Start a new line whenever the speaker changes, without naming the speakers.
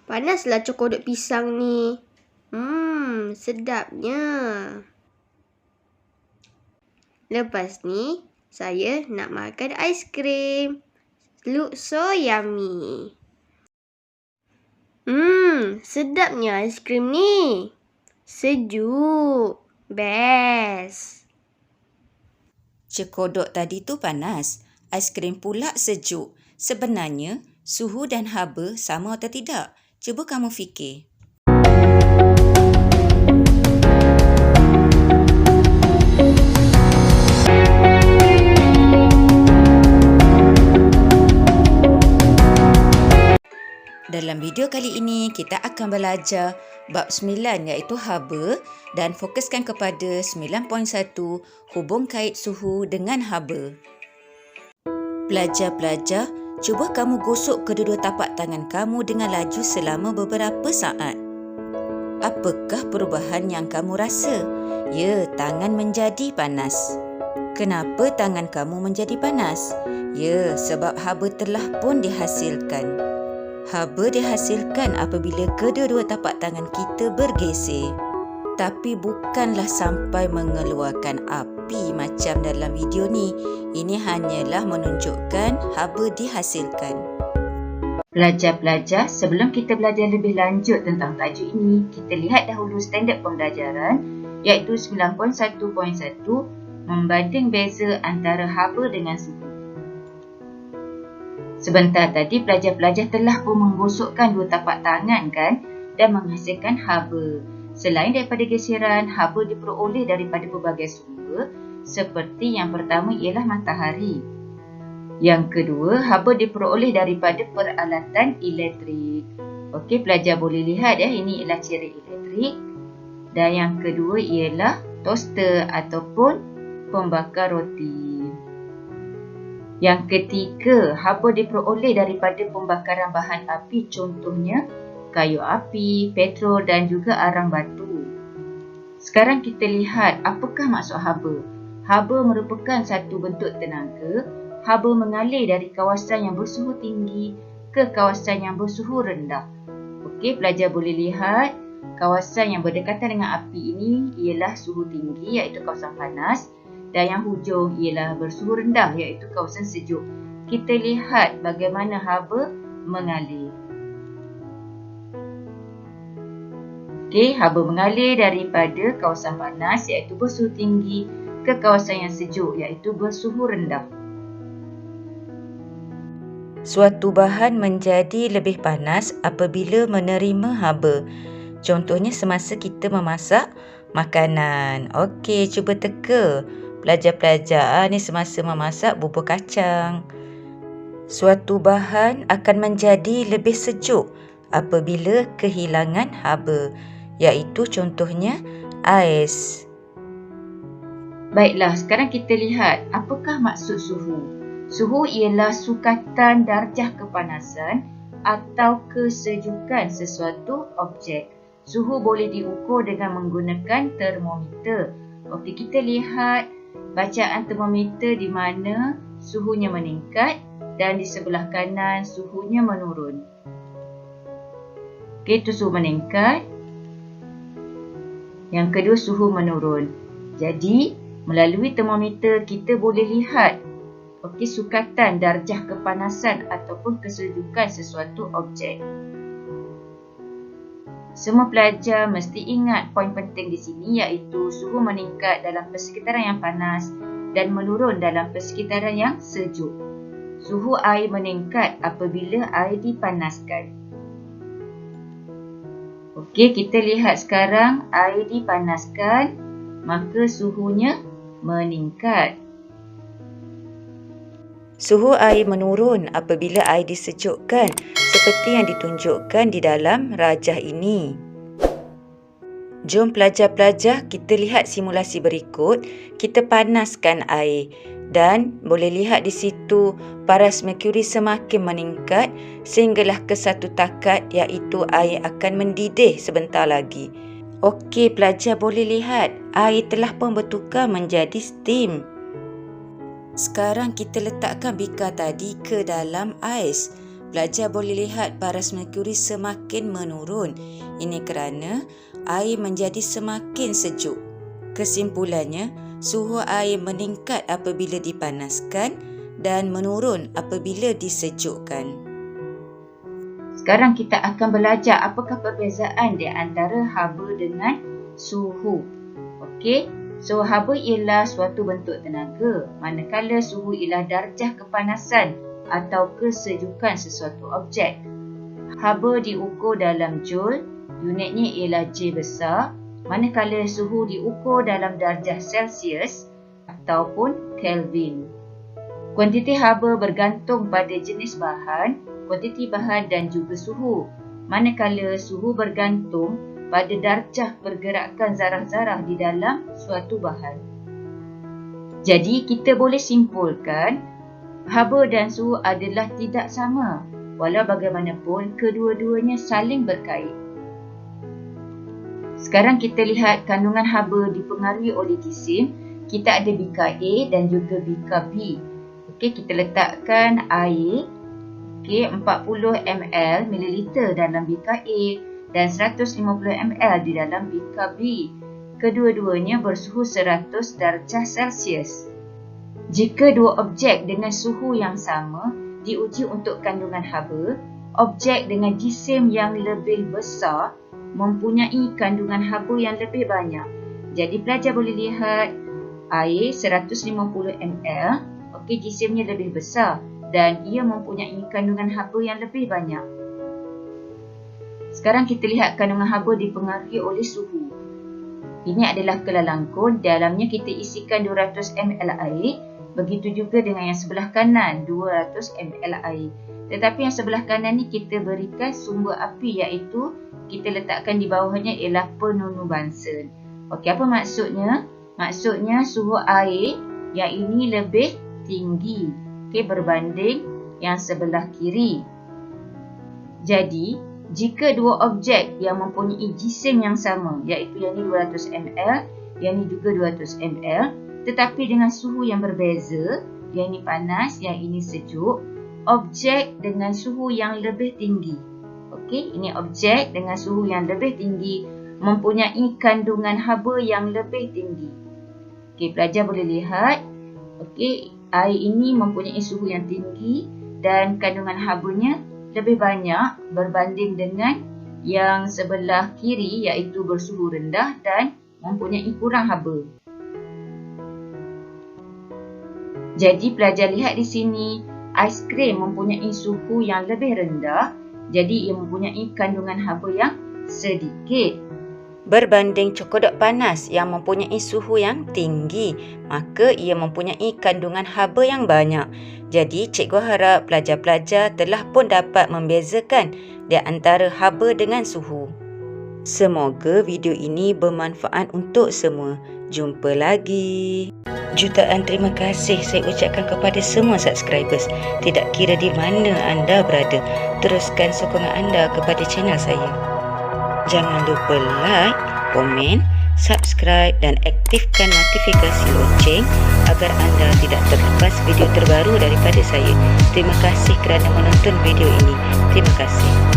Panaslah cokodok pisang ni. Sedapnya. Lepas ni, saya nak makan aiskrim. Look so yummy. Sedapnya aiskrim ni. Sejuk. Best.
Cokodok tadi tu panas, aiskrim pula sejuk. Sebenarnya, suhu dan haba sama atau tidak? Cuba kamu fikir. Dalam video kali ini, kita akan belajar bab 9 iaitu haba dan fokuskan kepada 9.1 hubung kait suhu dengan haba. Pelajar-pelajar, cuba kamu gosok kedua-dua tapak tangan kamu dengan laju selama beberapa saat. Apakah perubahan yang kamu rasa? Ya, tangan menjadi panas. Kenapa tangan kamu menjadi panas? Ya, sebab haba telah pun dihasilkan. Haba dihasilkan apabila kedua-dua tapak tangan kita bergeser. Tapi bukanlah sampai mengeluarkan api macam dalam video ni. Ini hanyalah menunjukkan haba dihasilkan. Pelajar-pelajar, sebelum kita belajar lebih lanjut tentang tajuk ini, kita lihat dahulu standard pembelajaran iaitu 9.1.1 membanding beza antara haba dengan suhu. Sebentar tadi pelajar-pelajar telah pun menggosokkan dua tapak tangan kan dan menghasilkan haba. Selain daripada geseran, haba diperoleh daripada pelbagai sumber seperti yang pertama ialah matahari. Yang kedua, haba diperoleh daripada peralatan elektrik. Okey, pelajar boleh lihat ini ialah cerik elektrik. Dan yang kedua ialah toaster ataupun pembakar roti. Yang ketiga, haba diperoleh daripada pembakaran bahan api, contohnya kayu api, petrol dan juga arang batu. Sekarang kita lihat apakah maksud haba. Haba merupakan satu bentuk tenaga. Haba mengalir dari kawasan yang bersuhu tinggi ke kawasan yang bersuhu rendah. Okey, pelajar boleh lihat kawasan yang berdekatan dengan api ini ialah suhu tinggi iaitu kawasan panas. Dan yang hujung ialah bersuhu rendah iaitu kawasan sejuk. Kita lihat bagaimana haba mengalir. Okey, haba mengalir daripada kawasan panas iaitu bersuhu tinggi ke kawasan yang sejuk iaitu bersuhu rendah. Suatu bahan menjadi lebih panas apabila menerima haba. Contohnya semasa kita memasak makanan. Okey, cuba teka. Pelajar-pelajar ni semasa memasak bubur kacang. Suatu bahan akan menjadi lebih sejuk apabila kehilangan haba, iaitu contohnya ais. Baiklah, sekarang kita lihat apakah maksud suhu. Suhu ialah sukatan darjah kepanasan atau kesejukan sesuatu objek. Suhu boleh diukur dengan menggunakan termometer. Okey, kita lihat bacaan termometer di mana suhunya meningkat dan di sebelah kanan suhunya menurun. Okey, itu suhu meningkat. Yang kedua suhu menurun. Jadi, melalui termometer kita boleh lihat sukatan darjah kepanasan ataupun kesejukan sesuatu objek. Semua pelajar mesti ingat poin penting di sini iaitu suhu meningkat dalam persekitaran yang panas dan menurun dalam persekitaran yang sejuk. Suhu air meningkat apabila air dipanaskan. Okey, kita lihat sekarang air dipanaskan, maka suhunya meningkat. Suhu air menurun apabila air disejukkan seperti yang ditunjukkan di dalam rajah ini. Jom pelajar-pelajar kita lihat simulasi berikut. Kita panaskan air dan boleh lihat di situ paras merkuri semakin meningkat sehinggalah ke satu takat iaitu air akan mendidih sebentar lagi. Okey, pelajar boleh lihat air telah pun bertukar menjadi steam. Sekarang kita letakkan bikar tadi ke dalam ais.
Pelajar boleh lihat paras merkuri semakin menurun. Ini kerana air menjadi semakin sejuk. Kesimpulannya, suhu air meningkat apabila dipanaskan dan menurun apabila disejukkan.
Sekarang kita akan belajar apakah perbezaan di antara haba dengan suhu. Okey, so haba ialah suatu bentuk tenaga, manakala suhu ialah darjah kepanasan atau kesejukan sesuatu objek. Haba diukur dalam joule, unitnya ialah J besar, manakala suhu diukur dalam darjah Celsius ataupun Kelvin. Kuantiti haba bergantung pada jenis bahan, kuantiti bahan dan juga suhu, manakala suhu bergantung pada darjah pergerakan zarah-zarah di dalam suatu bahan. Jadi kita boleh simpulkan haba dan suhu adalah tidak sama, walau bagaimanapun kedua-duanya saling berkait. Sekarang kita lihat kandungan haba dipengaruhi oleh jisim. Kita ada bikar A dan juga bikar B. Okey, kita letakkan air 40 ml mililiter dalam bikar A dan 150 ml di dalam bikar B. Kedua-duanya bersuhu 100 darjah Celsius. Jika dua objek dengan suhu yang sama diuji untuk kandungan haba, objek dengan jisim yang lebih besar mempunyai kandungan haba yang lebih banyak. Jadi pelajar boleh lihat air 150 ml, okey, jisimnya lebih besar dan ia mempunyai kandungan haba yang lebih banyak. Sekarang kita lihat kandungan haba dipengaruhi oleh suhu. Ini adalah kelalangkun, dalamnya kita isikan 200 ml air. Begitu juga dengan yang sebelah kanan, 200 ml air. Tetapi yang sebelah kanan ni kita berikan sumber api, iaitu kita letakkan di bawahnya ialah penunu Bunsen. Okey, apa maksudnya? Maksudnya suhu air yang ini lebih tinggi, okey, berbanding yang sebelah kiri. Jadi, jika dua objek yang mempunyai jisim yang sama, iaitu yang ni 200 ml, yang ni juga 200 ml, tetapi dengan suhu yang berbeza, yang ini panas, yang ini sejuk, objek dengan suhu yang lebih tinggi. Okey, ini objek dengan suhu yang lebih tinggi mempunyai kandungan haba yang lebih tinggi. Okey, pelajar boleh lihat, okey, air ini mempunyai suhu yang tinggi dan kandungan habanya lebih banyak berbanding dengan yang sebelah kiri, iaitu bersuhu rendah dan mempunyai kurang haba. Jadi pelajar lihat di sini, aiskrim mempunyai suhu yang lebih rendah, jadi ia mempunyai kandungan haba yang sedikit.
Berbanding cokodok panas yang mempunyai suhu yang tinggi, maka ia mempunyai kandungan haba yang banyak. Jadi cikgu harap pelajar-pelajar telah pun dapat membezakan di antara haba dengan suhu. Semoga video ini bermanfaat untuk semua. Jumpa lagi. Jutaan terima kasih saya ucapkan kepada semua subscribers. Tidak kira di mana anda berada, teruskan sokongan anda kepada channel saya. Jangan lupa like, komen, subscribe dan aktifkan notifikasi lonceng agar anda tidak terlepas video terbaru daripada saya. Terima kasih kerana menonton video ini. Terima kasih.